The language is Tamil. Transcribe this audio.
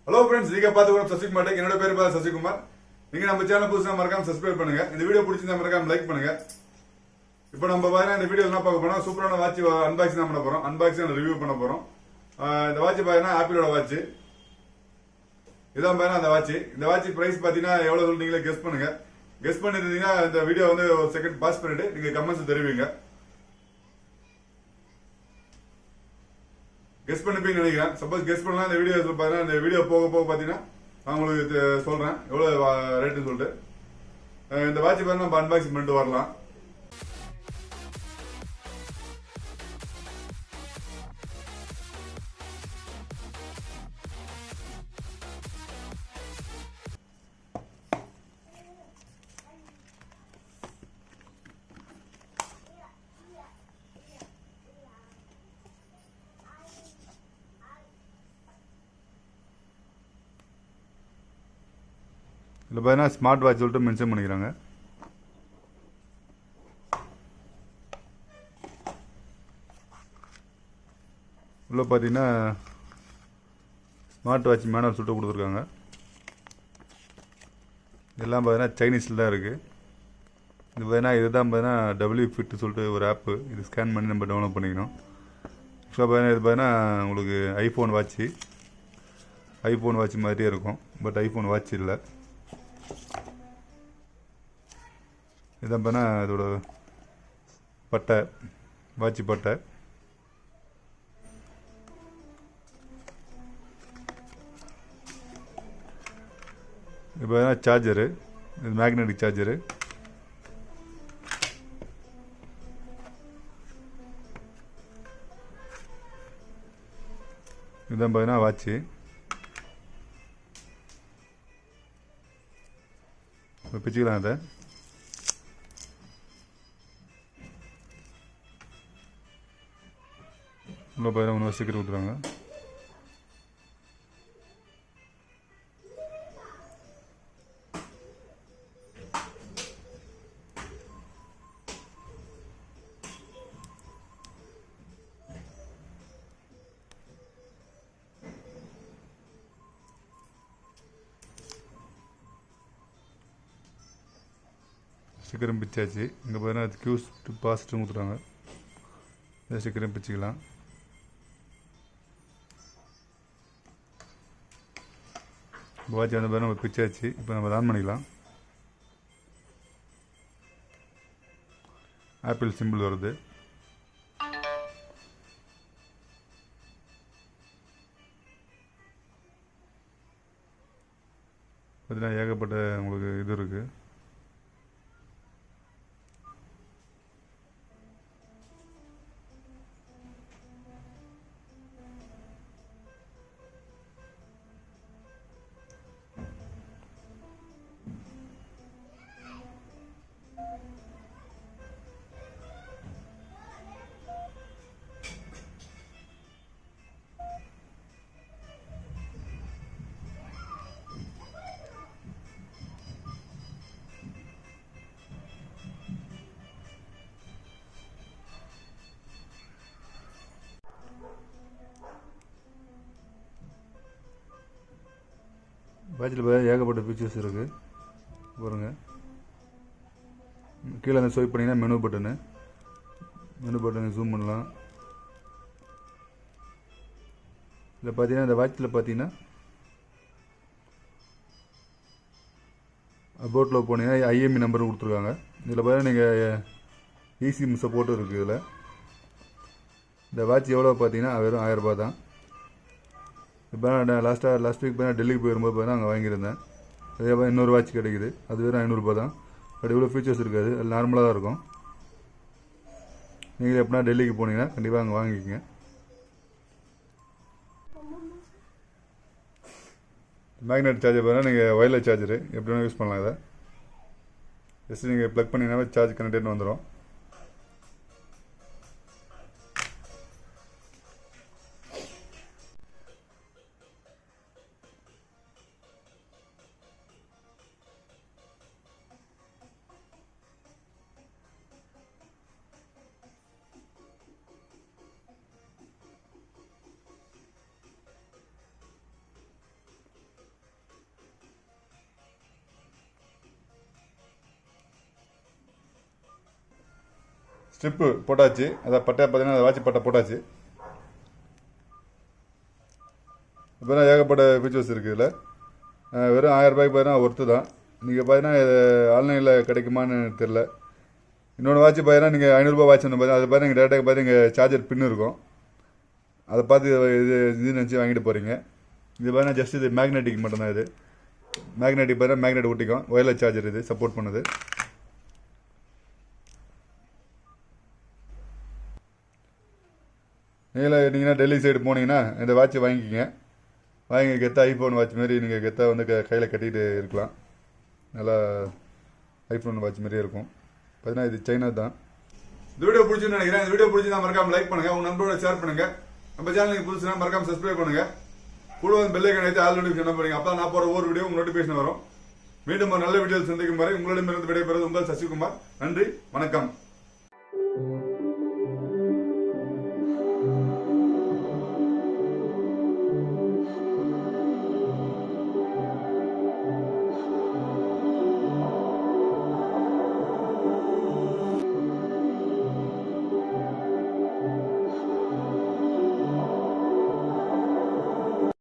Hello friends, நீங்க பாத்துக்கணும் Sasikumar Tech. என்னோட பேரு Sasikumar. நீங்க நம்ம சேனல் புதுசா மறக்காம சப்ஸ்கிரைப் பண்ணுங்க. இந்த வீடியோ பிடிச்சிருந்தா மறக்காம லைக் பண்ணுங்க. இப்போ நம்ம பாத்தீங்கன்னா இந்த வீடியோ என்ன பார்க்க போறோம், சூப்பரான வாட்ச் அன்பாக்சிங் தான் பண்ண போறோம். அன்பாக்சிங் ரிவ்யூ பண்ண போறோம். இந்த வாட்ச் பாத்தீங்கன்னா ஆப்பிளோட வாட்ச். இதான் பாத்தீங்கன்னா அந்த வாட்ச். இந்த வாட்ச் பிரைஸ் பாத்தீங்கன்னா எவ்வளவு சொல்றீங்களே கெஸ் பண்ணுங்க. கெஸ் பண்ணிருந்தீங்கன்னா இந்த வீடியோ வந்து ஒரு செகண்ட் பாஸ் பண்ணிட்டு நீங்க கமெண்ட்ஸ் தெரிவிங்க. கெஸ் பண்ணிப்பீங்கன்னு நினைக்கிறேன். சப்போஸ் கெஸ் பண்ணலாம் இந்த வீடியோ பாத்தீங்கன்னா இந்த வீடியோ போக போக பாத்தீங்கன்னா நான் உங்களுக்கு சொல்றேன் எவ்வளவு ரேட்டுன்னு சொல்லிட்டு. இந்த வாட்ச் பாத்தீங்கன்னா நம்ம அன்பாக்சிங் பண்ணிட்டு வரலாம். இதில் பார்த்தீங்கன்னா ஸ்மார்ட் வாட்ச் சொல்லிட்டு மென்ஷன் பண்ணிக்கிறாங்க. உள்ள பார்த்தீங்கன்னா ஸ்மார்ட் வாட்ச் மேனுவல் சொல்லிட்டு கொடுத்துருக்காங்க. இதெல்லாம் பார்த்தீங்கன்னா சைனீஸில் தான் இருக்குது. இது பார்த்தீங்கன்னா இதுதான் பார்த்தீங்கன்னா 𝖙𝖈𝖍 சொல்லிட்டு ஒரு ஆப்பு. இது ஸ்கேன் பண்ணி நம்ம டவுன்லோட் பண்ணிக்கணும். ஆக்சுவலாக பார்த்தீங்கன்னா இது பார்த்தீங்கன்னா உங்களுக்கு ஐஃபோன் வாட்ச் மாதிரியே இருக்கும். பட் ஐஃபோன் வாட்ச் இல்லை. இதான் பார்த்தா இதோட பட்டை, வாட்ச் பட்டை. இது பார்த்தா சார்ஜரு, இது மேக்னெட்டிக் சார்ஜரு. இதுதான் பார்த்தீங்கன்னா வாட்ச்சு. பிச்சுக்கலாம் அதை. உள்ள பார்த்தீங்கன்னா ஒன்று ஸ்டிக்கர் கொடுத்துருவாங்க. ஸ்டிக்கரும் பிச்சாச்சு. இங்கே பார்த்தீங்கன்னா அது கியூஸ் பாசிட்டும் கொடுத்துருவாங்க. இந்த ஸ்டிக்கரும் பிச்சுக்கலாம். வாட்ச் வந்து நம்ம பிச்சாச்சு. இப்போ நம்ம ஆன் பண்ணிக்கலாம். ஆப்பிள் சிம்பிள் வருது. பார்த்தீங்கன்னா ஏகப்பட்ட உங்களுக்கு இது இருக்குது. வாட்சில் ஏகப்பட்ட ஃபீச்சர்ஸ் இருக்குது பாருங்க. கீழே அந்த ஸ்வைப் பண்ணிங்கன்னா மெனு பட்டனு ஜூம் பண்ணலாம். இதில் பார்த்தீங்கன்னா இந்த வாட்சில் பார்த்தீங்கன்னா அபவுட்டில் போனீங்கன்னா IMEI நம்பர் கொடுத்துருக்காங்க. இதில் பார்த்தீங்கன்னா நீங்கள் eSIM சப்போர்ட்டும் இருக்குது. இதில் இந்த வாட்ச் எவ்வளோ பார்த்தீங்கன்னா வெறும் 1000 ரூபா தான். இப்போ நான் லாஸ்ட் வீக் பார்த்தீங்கன்னா டெல்லிக்கு போயிருக்கும்போது பார்த்தீங்கன்னா அங்கே வாங்கியிருந்தேன். அதே மாதிரி இன்னொரு வாட்ச் கிடைக்குது. அது வெறும் 500 ரூபா தான். பட் இவ்வளோ ஃபீச்சர்ஸ் இருக்காது. அது நார்மலாக தான் இருக்கும். நீங்கள் எப்படின்னா டெல்லிக்கு போனீங்கன்னா கண்டிப்பாக அங்கே வாங்கிக்கோங்க. மேக்னெட் சார்ஜர் பார்த்தீங்கன்னா நீங்கள் ஒயர்லெஸ் சார்ஜரு எப்படி வேணால் யூஸ் பண்ணலாம். இதை ஜஸ்ட் நீங்கள் ப்ளக் பண்ணிங்கன்னா சார்ஜ் கனெக்டட்னு வந்துடும். ஸ்ட்ரிப்பு போட்டாச்சு. அதை பட்டை பார்த்தீங்கன்னா அதை வாட்ச் பட்டை போட்டாச்சு. இப்போ தான் ஏகப்பட்ட ஃபீச்சர்ஸ் இருக்குது இதில். வெறும் 1000 ரூபாய்க்கு பார்த்தீங்கன்னா ஒர்த்து தான். நீங்கள் பார்த்தீங்கன்னா ஆன்லைனில் கிடைக்குமான்னு தெரில. இன்னொன்று வாட்ச் பார்த்தீங்கன்னா நீங்கள் 500 ரூபா வாட்ச் ஒன்று பார்த்தீங்கன்னா அதை பார்த்து நீங்கள் டேரெக்டாக பார்த்து இங்கே சார்ஜர் பின் இருக்கும். அதை பார்த்து இது நினச்சி வாங்கிட்டு போகிறீங்க. இது பார்த்தீங்கன்னா ஜஸ்ட் இது மேக்னெட்டிக் மட்டும்தான். இது மேக்னெட்டிக் பார்த்தீங்கன்னா மேக்னெட் ஒட்டிக்கும். ஒயர்லெஸ் சார்ஜர் இது சப்போர்ட் பண்ணுது. நீங்கன்னா டெல்லி சைடு போனீங்கன்னா இந்த வாட்சை வாங்கிக்கிங்க. வாங்கி கெத்தாக ஐஃபோன் வாட்ச் மாரி நீங்கள் கெத்தாக வந்து கையில் கட்டிகிட்டு இருக்கலாம். நல்லா ஐஃபோன் வாட்ச் மாதிரியே இருக்கும். பார்த்தீங்கன்னா இது சைனா தான். இந்த வீடியோ பிடிச்சுன்னு நினைக்கிறேன். இந்த வீடியோ பிடிச்சி தான் மறக்காம லைக் பண்ணுங்கள். உங்கள் நண்பரோட ஷேர் பண்ணுங்கள். நம்ம சேனலுக்கு புதுசுனா மறக்காம சப்ஸ்கிரைப் பண்ணுங்கள். கூட வந்து பெல் ஐக்கான் ஆல் நோட்டிஃபிகேஷன் பண்ணுங்க. அப்போ நான் போகிற ஒவ்வொரு வீடியோ உங்களுக்கு நோட்டிஃபிகேஷன் வரும். மீண்டும் ஒரு நல்ல வீடியோ சந்திக்கும் வரை உங்களிடமிருந்து விடைபெறுவது உங்கள் சசிகுமார். நன்றி, வணக்கம்.